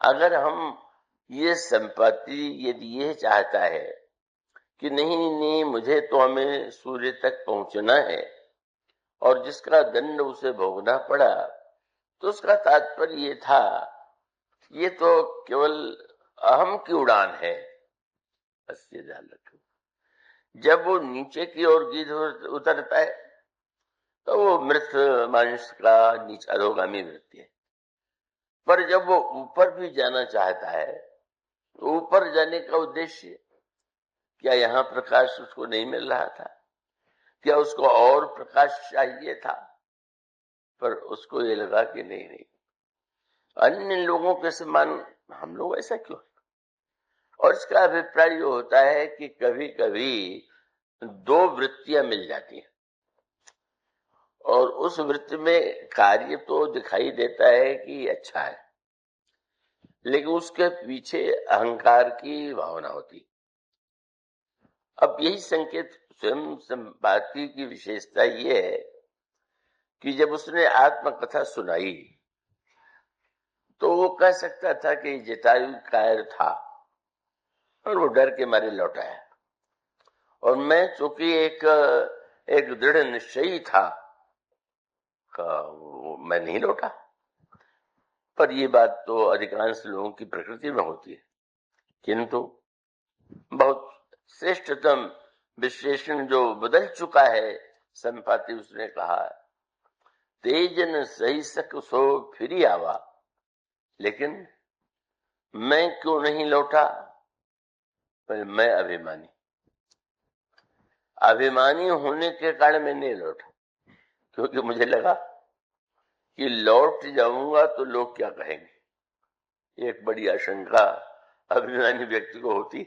अगर हम ये संपत्ति यदि ये चाहता है कि नहीं नहीं मुझे तो हमें सूर्य तक पहुंचना है और जिसका दंड उसे भोगना पड़ा, तो उसका तात्पर्य ये था ये तो केवल अहम की उड़ान है। बस ये ध्यान रखो, जब वो नीचे की ओर गिर उतरता है तो वो मृत मनुष्य का नीच अधोगामी वृत्ति है। पर जब वो ऊपर भी जाना चाहता है तो ऊपर जाने का उद्देश्य क्या यहाँ प्रकाश उसको नहीं मिल रहा था? क्या उसको और प्रकाश चाहिए था? पर उसको ये लगा कि नहीं नहीं, अन्य लोगों के समान हम लोग ऐसा क्यों? और इसका अभिप्राय ये होता है कि कभी कभी दो वृत्तियां मिल जाती हैं और उस वृत्ति में कार्य तो दिखाई देता है कि अच्छा है, लेकिन उसके पीछे अहंकार की भावना होती। अब यही संकेत स्वयं संपाति की विशेषता ये है कि जब उसने आत्मकथा सुनाई तो वो कह सकता था कि जटायु कायर था और वो डर के मारे लौट आया, और मैं चूंकि एक दृढ़ निश्चयी था मैं नहीं लौटा। पर ये बात तो अधिकांश लोगों की प्रकृति में होती है, किंतु बहुत श्रेष्ठतम विश्लेषण जो बदल चुका है संपाति, उसने कहा तेजन सही सक सो फिरी आवा, लेकिन मैं क्यों नहीं लौटा? पर मैं अभिमानी होने के कारण मैं नहीं लौटा, क्योंकि मुझे लगा कि लौट जाऊंगा तो लोग क्या कहेंगे। एक बड़ी आशंका अभिमानी व्यक्ति को होती।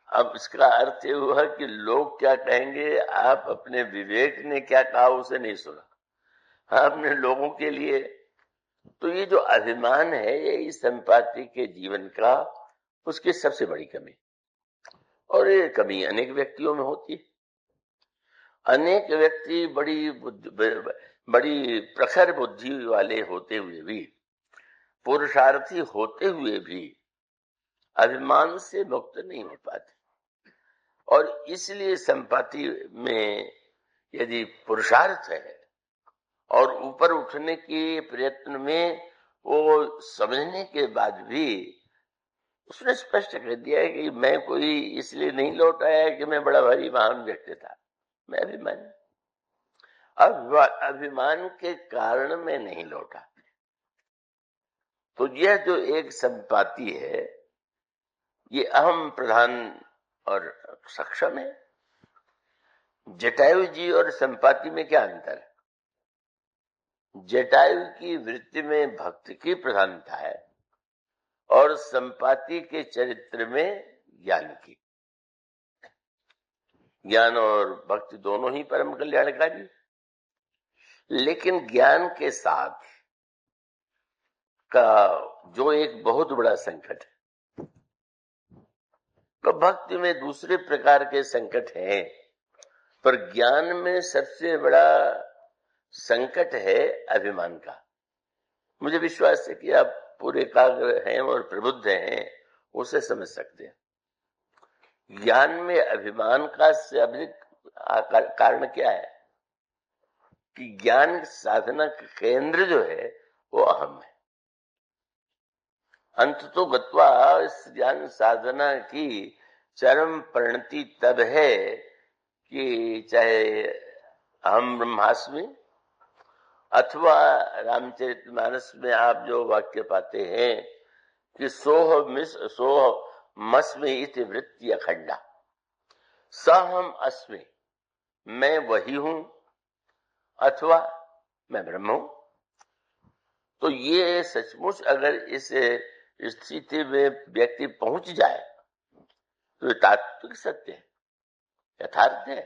अब इसका अर्थ ये हुआ कि लोग क्या कहेंगे, आप अपने विवेक ने क्या कहा उसे नहीं सुना, आपने लोगों के लिए। तो ये जो अभिमान है ये संपाति के जीवन का उसकी सबसे बड़ी कमी, और ये कमी अनेक व्यक्तियों में होती है। अनेक व्यक्ति बड़ी प्रखर बुद्धि वाले होते हुए भी, पुरुषार्थी होते हुए भी अभिमान से मुक्त नहीं हो पाते, और इसलिए संपत्ति में यदि पुरुषार्थ है और ऊपर उठने के प्रयत्न में वो समझने के बाद भी उसने स्पष्ट कर दिया है कि मैं कोई इसलिए नहीं लौट आया कि मैं बड़ा भारी महान व्यक्ति था, मैं अभिमान के कारण में नहीं लौटा। तो यह जो एक संपाति है ये अहम प्रधान और सक्षम है। जटायु जी और संपाति में क्या अंतर है? जटायु की वृत्ति में भक्ति की प्रधानता है और संपाति के चरित्र में ज्ञान की। ज्ञान और भक्ति दोनों ही परम कल्याणकारी, लेकिन ज्ञान के साथ का जो एक बहुत बड़ा संकट है, तो भक्ति में दूसरे प्रकार के संकट हैं, पर ज्ञान में सबसे बड़ा संकट है अभिमान का। मुझे विश्वास है कि आप पूरे एकाग्र हैं और प्रबुद्ध हैं, उसे समझ सकते हैं। ज्ञान में अभिमान का स्वाभाविक कारण क्या है कि ज्ञान साधना का केंद्र जो है वो अहम है। अंत तो गत्वा इस ज्ञान साधना की चरम परिणति तब है कि चाहे अहम ब्रह्मास्मि अथवा रामचरितमानस में आप जो वाक्य पाते हैं कि सोह मस्मि इति वृत्ति अखंडा, सहम अस्मि, मैं वही हूं अथवा मैं ब्रह्म हूं। तो ये सचमुच अगर इस स्थिति में व्यक्ति पहुंच जाए तो ये तात्विक सत्य है, यथार्थ है।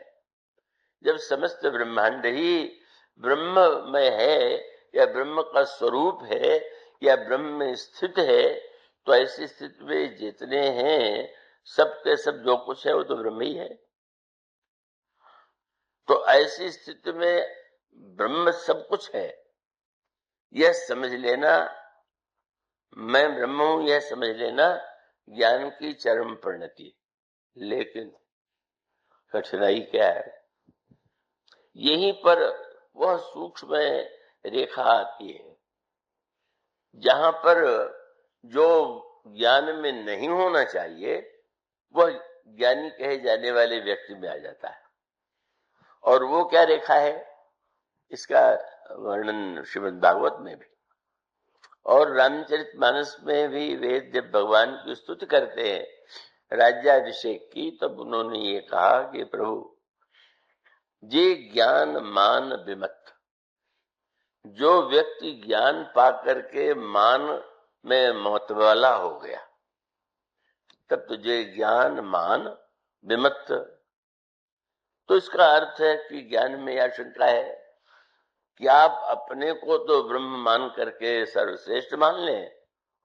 जब समस्त ब्रह्मांड ही ब्रह्म में है या ब्रह्म का स्वरूप है या ब्रह्म में स्थित है, तो ऐसी स्थिति में जितने हैं सब के सब जो कुछ है वो तो ब्रह्म ही है। तो ऐसी स्थिति में ब्रह्म सब कुछ है, यह समझ लेना मैं ब्रह्म हूं यह समझ लेना ज्ञान की चरम परिणति। लेकिन कठिनाई क्या है, यहीं पर वह सूक्ष्म रेखा आती है जहां पर जो ज्ञान में नहीं होना चाहिए वह ज्ञानी कहे जाने वाले व्यक्ति में आ जाता है। और वो क्या रेखा है, इसका वर्णन श्रीमद् भागवत में भी और रामचरितमानस में भी वेद जब भगवान की स्तुति करते हैं राज्याभिषेक की, तब उन्होंने ये कहा कि प्रभु जे ज्ञान मान विमत, जो व्यक्ति ज्ञान पा करके मान में मतवाला हो गया, तब तुझे ज्ञान मान विमत। तो इसका अर्थ है कि ज्ञान में यह शंका है कि आप अपने को तो ब्रह्म मान करके सर्वश्रेष्ठ मान लें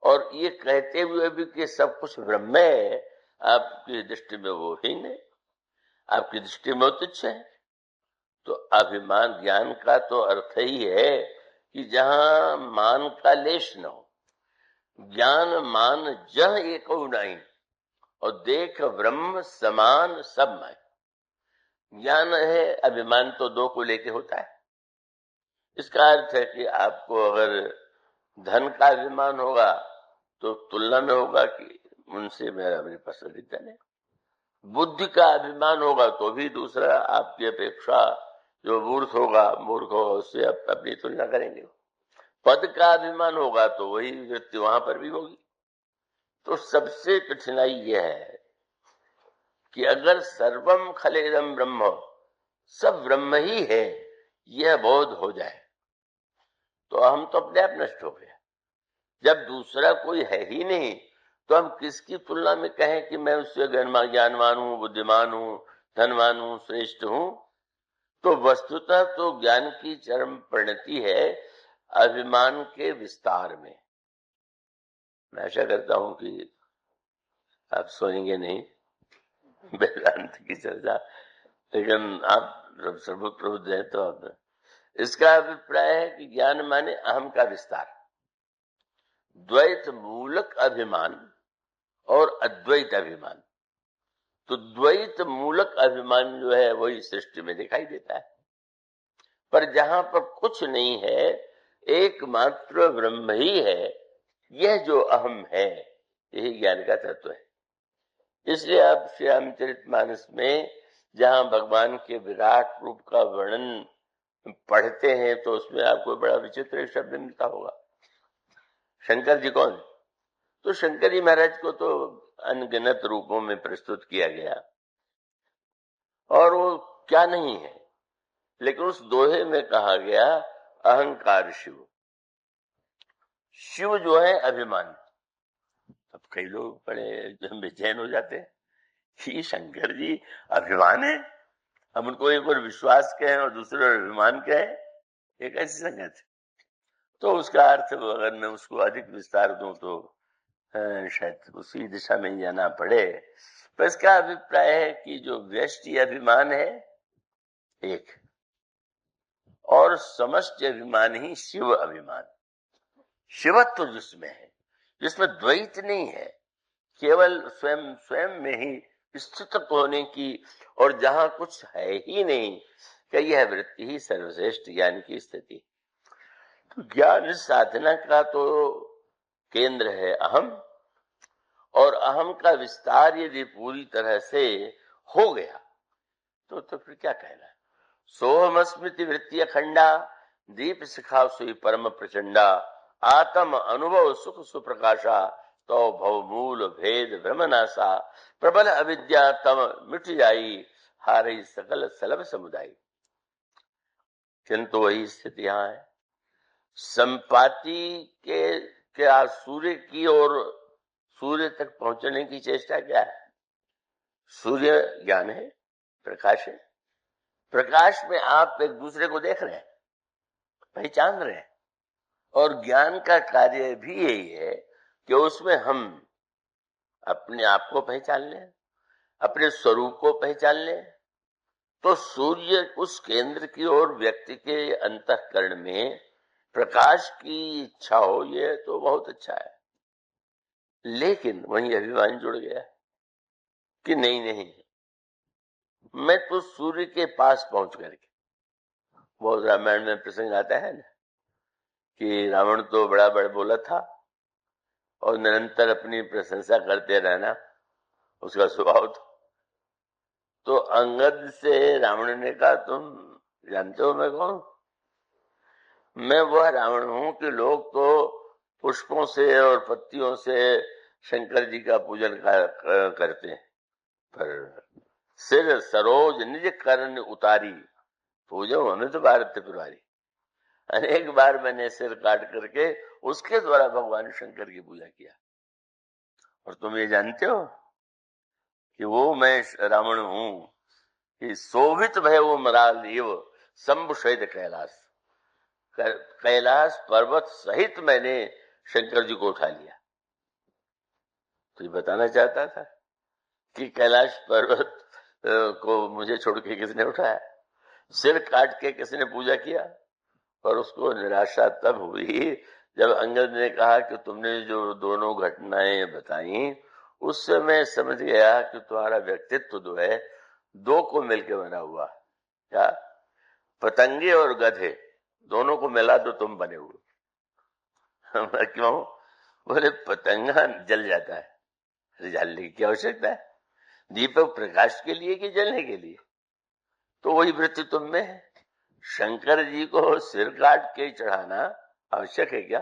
और ये कहते हुए भी कि सब कुछ ब्रह्म है, आपकी दृष्टि में वो ही नहीं, आपकी दृष्टि में तुच्छ है। तो अभिमान ज्ञान का तो अर्थ ही है कि जहां मान का लेश न हो, ज्ञान मान जह एक नहीं और देख ब्रह्म समान सब में। ज्ञान है, अभिमान तो दो को लेके होता है। इसका अर्थ है कि आपको अगर धन का अभिमान होगा तो तुलना में होगा कि उनसे मेरे पास अधिक धन है। बुद्धि का अभिमान होगा तो भी दूसरा आपकी अपेक्षा जो मूर्ख होगा उससे आप अपनी तुलना करेंगे। पद का अभिमान होगा तो वही वृत्ति वहां पर भी होगी। तो सबसे कठिनाई यह है कि अगर सर्वम खलेदम ब्रह्म, सब ब्रह्म ही है, यह बोध हो जाए तो हम तो अपने आप नष्ट हो गए। जब दूसरा कोई है ही नहीं तो हम किसकी तुलना में कहें कि मैं उससे ज्ञानवान हूं, बुद्धिमान हूं, धनवान हूं, श्रेष्ठ हूं। तो वस्तुतः तो ज्ञान की चरम परिणति है अभिमान के विस्तार में। मैं आशा करता हूं कि आप सोएंगे नहीं वेदांत की चर्चा, लेकिन आप सर्वप्रबुद्ध है तो आप, इसका अभिप्राय है कि ज्ञान माने अहम का विस्तार, द्वैत मूलक अभिमान और अद्वैत अभिमान। तो द्वैत मूलक अभिमान जो है वही सृष्टि में दिखाई देता है, पर जहां पर कुछ नहीं है, एकमात्र ब्रह्म ही है, यह जो अहम है यही ज्ञान का तत्व है। इसलिए आप श्री रामचरितमानस में जहां भगवान के विराट रूप का वर्णन पढ़ते हैं तो उसमें आपको बड़ा विचित्र शब्द मिलता होगा, शंकर जी कौन? तो शंकर जी महाराज को तो अनगिनत रूपों में प्रस्तुत किया गया और वो क्या नहीं है, लेकिन उस दोहे में कहा गया अहंकार शिव। शिव जो है अभिमान। अब कई लोग बड़े बेचैन हो जाते हैं कि शंकर जी अभिमान है, हम उनको एक बार विश्वास कहें और दूसरे अभिमान कहें, एक ऐसी संगत है। तो उसका अर्थ अगर मैं उसको अधिक विस्तार दूं तो शायद उसी दिशा में जाना पड़े। पर इसका अभिप्राय है कि जो व्यष्टि अभिमान है एक, और समष्टि अभिमान ही शिव अभिमान। शिवत्व जिसमें है, जिसमें द्वैत नहीं है, केवल स्वयं स्वयं में ही स्थित होने की, और जहां कुछ है ही नहीं कि यह वृत्ति ही सर्वश्रेष्ठ ज्ञान की स्थिति। तो ज्ञान साधना का तो केंद्र है अहम, और अहम का विस्तार यदि पूरी तरह से हो गया तो फिर क्या कहना है। सोहमस्मृति वृत्ति अखंडा दीप शिखा सुई परम प्रचंडा आत्म अनुभव सुख सुप्रकाशा तो भव मूल भेद ब्रह्मनाशा प्रबल अविद्या तम मिट जाई हारी सकल सलभ समुदाय। किंतु वही स्थिति यहां है। संपाति के सूर्य की ओर, सूर्य तक पहुंचने की चेष्टा क्या है? सूर्य ज्ञान है, प्रकाश है। प्रकाश में आप एक दूसरे को देख रहे हैं, पहचान रहे हैं, और ज्ञान का कार्य भी यही है कि उसमें हम अपने आप को पहचान लें, अपने स्वरूप को पहचान लें। तो सूर्य उस केंद्र की ओर व्यक्ति के अंतःकरण में प्रकाश की इच्छा हो, यह तो बहुत अच्छा है। लेकिन वहीं अभिमान जुड़ गया कि नहीं नहीं, मैं तो सूर्य के पास पहुंच करके, बहुत रामायण में प्रसंग आता है ना कि रावण तो बड़ा बड़ बोला था और निरंतर अपनी प्रशंसा करते रहना उसका स्वभाव था। तो अंगद से रावण ने कहा, तुम जानते हो मैं कौन? मैं वह रावण हूं कि लोग तो पुष्पों से और पत्तियों से शंकर जी का पूजन करते हैं, पर सिर सरोज निज कर्ण उतारी, पूजो हमें तो भारत त्रिपुरारी। अनेक बार मैंने सिर काट करके उसके द्वारा भगवान शंकर की पूजा किया। और तुम ये जानते हो कि वो मैं रावण हूं कि शोभित भय वो मराल एव शंभु सहित कैलाश, कैलाश पर्वत सहित मैंने शंकर जी को उठा लिया। तो ये बताना चाहता था कि कैलाश पर्वत को मुझे छोड़ के किसने उठाया, सिर काट के किसने पूजा किया। और उसको निराशा तब हुई जब अंगद ने कहा कि तुमने जो दोनों घटनाएं बताई उससे मैं समझ गया कि तुम्हारा व्यक्तित्व जो है दो को मिलकर बना हुआ। क्या? पतंगे और गधे दोनों को मिला तो तुम बने हुए। क्यों? बोले पतंगा जल जाता है, जलने की क्या आवश्यकता है? दीपक प्रकाश के लिए कि जलने के लिए? तो वही वृत्ति तुम में है। शंकर जी को सिर काट के चढ़ाना आवश्यक है क्या?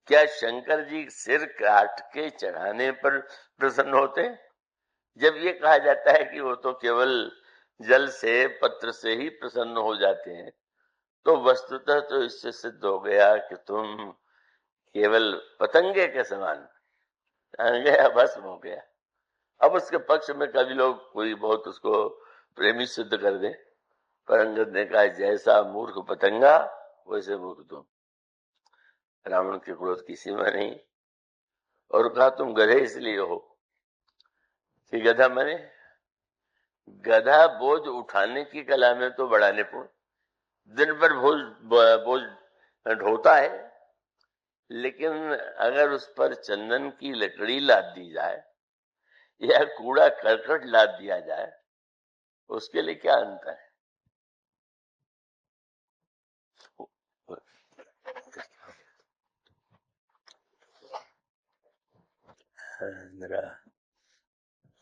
क्या शंकर जी सिर काट के चढ़ाने पर प्रसन्न होते हैं? जब ये कहा जाता है कि वो तो केवल जल से पत्र से ही प्रसन्न हो जाते हैं, तो वस्तुतः तो इससे सिद्ध हो गया कि तुम केवल पतंगे के समान गया, भस्म हो गया। अब उसके पक्ष में कभी लोग कोई बहुत उसको प्रेमी सिद्ध कर दे, पर अंगद ने कहा, जैसा मूर्ख पतंगा वैसे मूर्ख तुम। रावण के क्रोध की सीमा नहीं। और कहा, तुम गधे इसलिए हो कि गधा मने, गधा बोझ उठाने की कला में तो बड़ा निपुण, दिन भर बोझ ढोता है, लेकिन अगर उस पर चंदन की लकड़ी लाद दी जाए या कूड़ा करकट लाद दिया जाए, उसके लिए क्या अंतर है?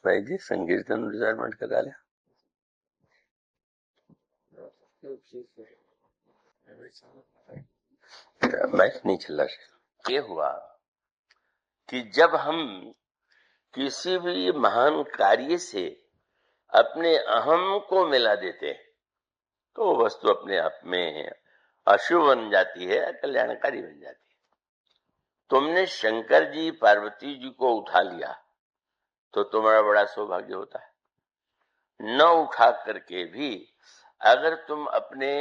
भाई जी संकीर्तन रिटायरमेंट करा लिया। मैच नहीं चल रहा। ये हुआ कि जब हम किसी भी महान कार्य से अपने अहम को मिला देते हैं तो वो वस्तु अपने आप में अशुभ बन जाती है, कल्याणकारी बन जाती है। तुमने शंकर जी पार्वती जी को उठा लिया तो तुम्हारा बड़ा सौभाग्य होता है। न उठा करके भी अगर तुम अपने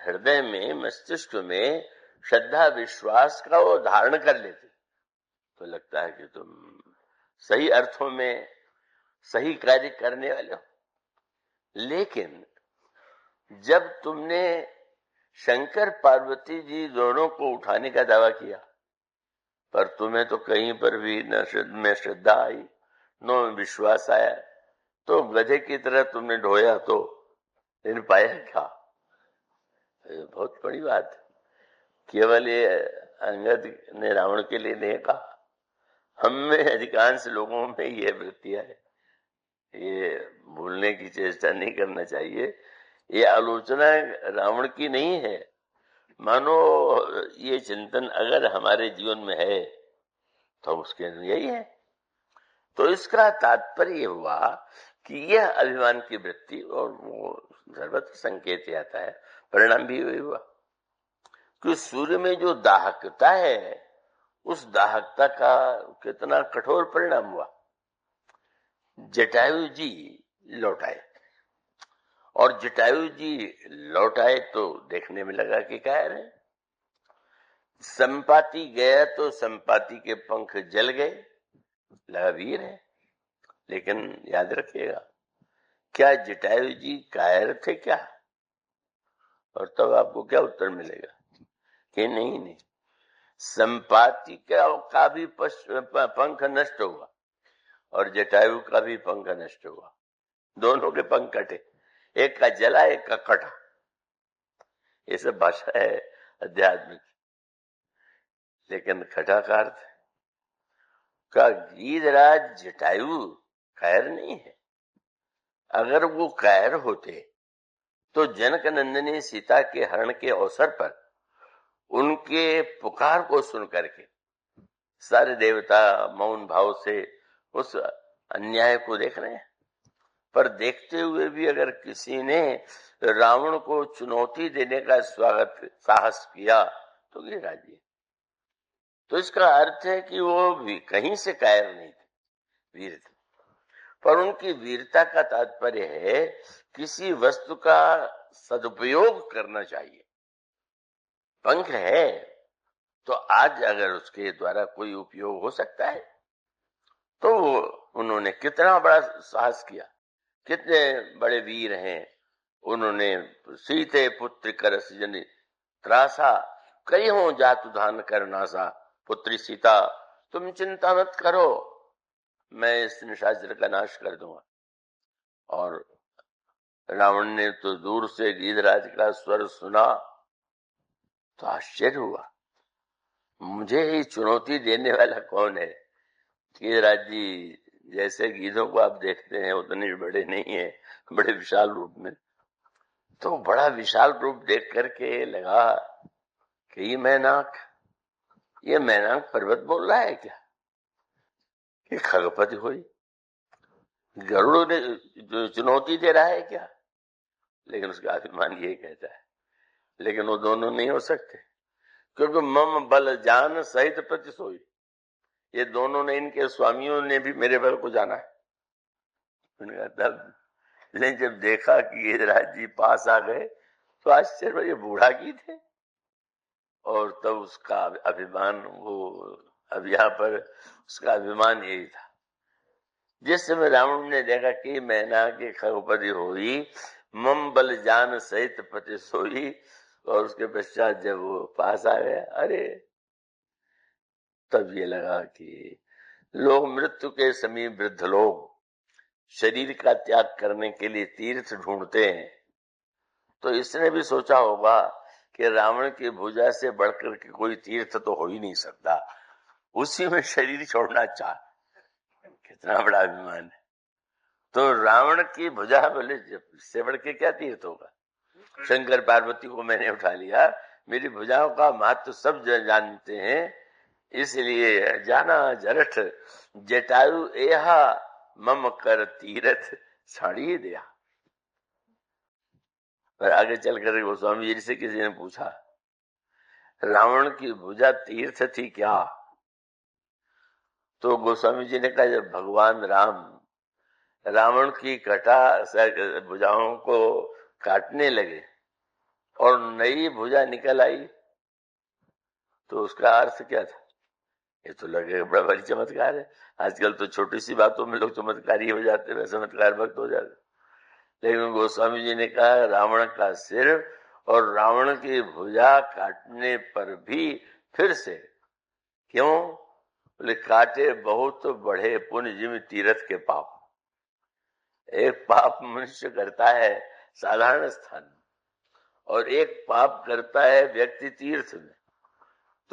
हृदय में, मस्तिष्क में श्रद्धा विश्वास का वो धारण कर लेते तो लगता है कि तुम सही अर्थों में सही कार्य करने वाले हो। लेकिन जब तुमने शंकर पार्वती जी दोनों को उठाने का दावा किया, पर तुम्हें तो कहीं पर भी न में श्रद्धा आई न विश्वास आया, तो गधे की तरह तुमने ढोया तो इन पाया क्या? बहुत बड़ी बात। केवल ये अंगद ने रावण के लिए नहीं कहा, हम में अधिकांश लोगों में ये वृत्तियां है। ये भूलने की चेष्टा नहीं करना चाहिए। ये आलोचना रावण की नहीं है। मानो ये चिंतन अगर हमारे जीवन में है तो उसके यही है। तो इसका तात्पर्य हुआ कि यह अभिमान की वृत्ति और वो सर्वत्र संकेत आता है, परिणाम भी वही हुआ कि सूर्य में जो दाहकता है उस दाहकता का कितना कठोर परिणाम हुआ। जटायु जी लौट आए और जटायु जी लौट आए तो देखने में लगा कि क्या है, संपाति गया तो संपाति के पंख जल गए, लगा वीर है। लेकिन याद रखिएगा, क्या जटायु जी कायर थे क्या? और तब आपको क्या उत्तर मिलेगा कि नहीं नहीं, संपाति का भी पंख नष्ट हुआ और जटायु का भी पंख नष्ट हुआ। दोनों के पंख कटे, एक का जला एक का कटा। ये सब भाषा है अध्यात्मिक। लेकिन कटा का अर्थ का गीधराज जटायु कैर नहीं है। अगर वो कैर होते तो जनक नंदिनी सीता के हरण के अवसर पर उनके पुकार को सुन करके सारे देवता मौन भाव से उस अन्याय को देख रहे हैं। पर देखते हुए भी अगर किसी ने रावण को चुनौती देने का स्वागत साहस किया तो गिरिराज जी। तो इसका अर्थ है कि वो भी कहीं से कायर नहीं थे, वीर थे। पर उनकी वीरता का तात्पर्य है किसी वस्तु का सदुपयोग करना चाहिए। पंख है तो आज अगर उसके द्वारा कोई उपयोग हो सकता है तो उन्होंने कितना बड़ा साहस किया, कितने बड़े वीर हैं। उन्होंने सीते पुत्र कर सजन त्रासा, कई हो जातु धान कर नासा। पुत्री सीता तुम चिंता मत करो, मैं इस निशाचर का नाश कर दूंगा। और रावण ने तो दूर से गीधराज का स्वर सुना तो आश्चर्य हुआ, मुझे ही चुनौती देने वाला कौन है। गीधराज जी जैसे गीधों को आप देखते हैं उतने बड़े नहीं है, बड़े विशाल रूप में। तो बड़ा विशाल रूप देख करके लगा कि ये मैनाक पर्वत बोल रहा है क्या, ये खगपति हुई गरुड़ ने जो चुनौती दे रहा है क्या। लेकिन उसका अभिमान यही कहता है। लेकिन वो दोनों नहीं हो सकते, क्योंकि मम बल जान सहित प्रति सोई। ये दोनों ने, इनके स्वामियों ने भी मेरे बल को जाना है। तब लेकिन जब देखा कि गीधराज जी पास आ गए तो आश्चर्य, ये बूढ़ा की थे। और तब उसका अभिमान, वो अब यहाँ पर उसका अभिमान यही था। जिस समय रावण ने देखा कि मैना के खगपति होई, मम बल जान सहित पति सोई, और उसके पश्चात जब वो पास आ गया, अरे तब ये लगा कि लोग मृत्यु के समीप वृद्ध लोग शरीर का त्याग करने के लिए तीर्थ ढूंढते हैं। तो इसने भी सोचा होगा कि रावण की भुजा से बढ़कर के कोई तीर्थ तो हो ही नहीं सकता, उसी में शरीर छोड़ना चाह। कितना बड़ा अभिमान है। तो रावण की भुजा बोले इससे बढ़ के क्या तीर्थ होगा। शंकर पार्वती को मैंने उठा लिया, मेरी भुजाओं का महत्व सब जानते हैं, इसलिए जाना जरठ जटायु एहा मम कर तीरथ साड़ी दिया। पर आगे चलकर गोस्वामी जी से किसी ने पूछा, रावण की भुजा तीर्थ थी क्या। तो गोस्वामी जी ने कहा, जब भगवान राम रावण की भुजाओं को काटने लगे और नई भुजा निकल आई तो उसका अर्थ क्या था। ये तो लगेगा बड़ा भारी चमत्कार है। आजकल तो छोटी सी बातों में लोग चमत्कारी हो जाते हैं, चमत्कार भक्त हो जाते। लेकिन गोस्वामी जी ने कहा, रावण का सिर और रावण की भुजा काटने पर भी फिर से क्यों, बोले काटे बहुत बड़े पुण्य जिम तीर्थ के पाप। एक पाप मनुष्य करता है साधारण स्थान और एक पाप करता है व्यक्ति तीर्थ में।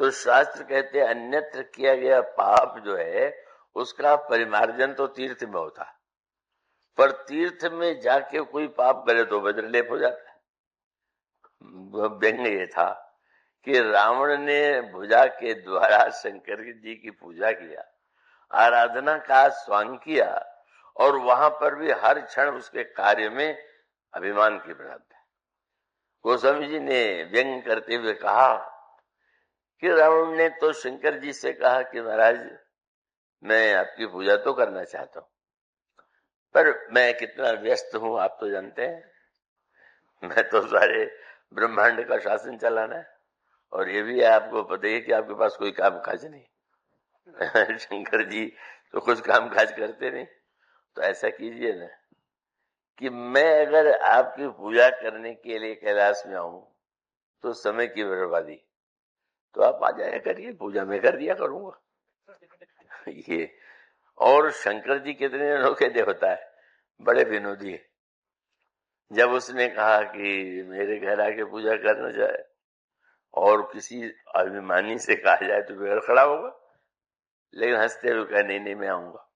तो शास्त्र कहते हैं अन्यत्र किया गया पाप जो है उसका परिमार्जन तो तीर्थ में होता है, पर तीर्थ में जाके कोई पाप करे तो वज्रलेप हो जाता है। व्यंग ये था कि रावण ने भुजा के द्वारा शंकर जी की पूजा किया, आराधना का स्वांग किया, और वहां पर भी हर क्षण उसके कार्य में अभिमान की प्राप्त है। गोस्वामी जी ने व्यंग करते हुए कहा कि रावण ने तो शंकर जी से कहा कि महाराज मैं आपकी पूजा तो करना चाहता हूं, पर मैं कितना व्यस्त हूं आप तो जानते हैं, मैं तो सारे ब्रह्मांड का शासन चलाना है, और ये भी आपको पता है कि आपके पास कोई काम काज नहीं। शंकर जी तो कुछ काम काज करते नहीं। तो ऐसा कीजिए ना कि मैं अगर आपकी पूजा करने के लिए कैलाश में आऊं तो समय की बर्बादी, तो आप आ जाया करिए, पूजा में कर दिया करूंगा। ये और शंकर जी कितने अनोखे देवता है, बड़े विनोदी है। जब उसने कहा कि मेरे घर आके पूजा करना चाहे और किसी अभिमानी से कहा जाए तो बिगड़ खड़ा होगा, लेकिन हंसते हुए कहा नहीं नहीं मैं आऊंगा।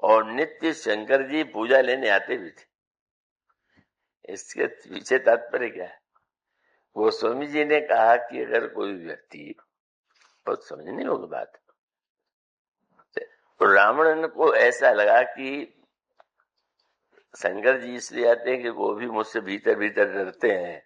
और नित्य शंकर जी पूजा लेने आते भी थे। इसके पीछे तात्पर्य क्या है? गोस्वामी जी ने कहा कि अगर कोई व्यक्ति, बहुत समझने योग्य बात, तो रावण को ऐसा लगा कि शंकर जी इसलिए आते हैं कि वो भी मुझसे भीतर भीतर डरते हैं,